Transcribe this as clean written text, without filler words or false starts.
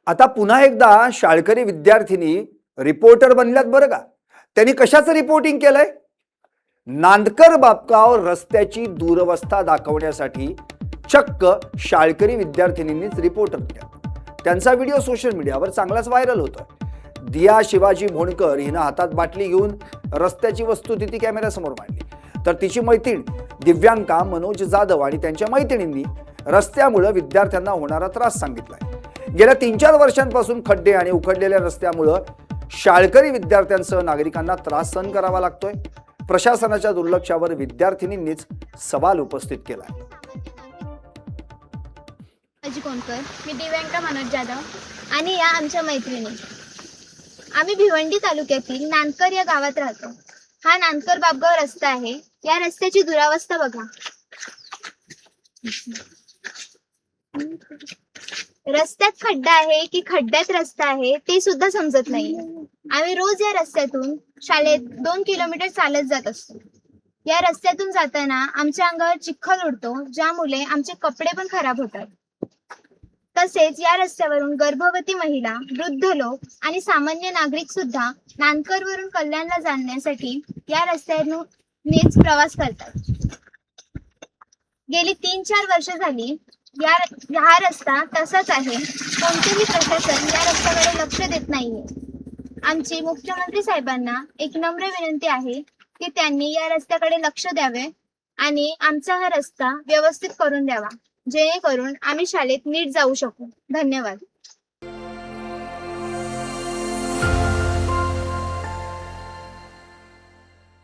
आता पुन्हा एकदा शाळकरी विद्यार्थिनी रिपोर्टर बनल्यात बरं का. त्यांनी कशाचं रिपोर्टिंग केलंय? नांदकर बापगाव रस्त्याची दुरवस्था दाखवण्यासाठी चक्क शाळकरी विद्यार्थिनींनीच रिपोर्टर केला. त्यांचा व्हिडिओ सोशल मीडियावर चांगलाच व्हायरल होतोय. दिया शिवाजी भोणकर हिनं हातात बाटली घेऊन रस्त्याची वस्तुस्थिती कॅमेऱ्यासमोर मांडली, तर तिची मैत्रीण दिव्यांका मनोज जाधव आणि त्यांच्या मैत्रिणींनी रस्त्यामुळे विद्यार्थ्यांना होणारा त्रास सांगितलाय. गेल्या 3-4 वर्षांपासून खड्डे आणि उखडलेल्या रस्त्यामुळे शाळकरी विद्यार्थ्यांसह नागरिकांना त्रास सहन करावा लागतोय. प्रशासनाच्या दुर्लक्षावर विद्यार्थिनींनीच सवाल उपस्थित केलाय. मी दिव्यांका मनोज जाधव आणि या आमच्या मैत्रिणी. आम्ही भिवंडी तालुक्यातील नांदकर या गावात राहतो. हा नांदकर बापगाव रस्ता आहे. या रस्त्याची दुरावस्था बघा. रस्त्यात खड्डा आहे की खड्ड्यात रस्ता आहे ते सुद्धा समजत नाही. आम्ही रोज या रस्त्यातून शाळेत 2 किलोमीटर चालत जात असतो. या रस्त्यातून जाताना आमच्या अंगावर चिखल उडतो, ज्यामुळे आमचे कपडे पण खराब होतात. तसेच या रस्त्यावरून गर्भवती महिला, वृद्ध लोक आणि सामान्य नागरिक सुद्धा नांदकर वरून कल्याणला जाण्यासाठी या रस्त्यानेच प्रवास करतात. गेली 3-4 वर्ष झाली हा रस्ता तसाच आहे. कोणतेही प्रशासन या रस्त्याकडे लक्ष देत नाहीये. आमची मुख्यमंत्री साहेबांना एक नम्र विनंती आहे की त्यांनी या रस्त्याकडे लक्ष द्यावे आणि आमचा हा रस्ता व्यवस्थित करून द्यावा, जेणेकरून आम्ही शाळेत नीट जाऊ शकू. धन्यवाद.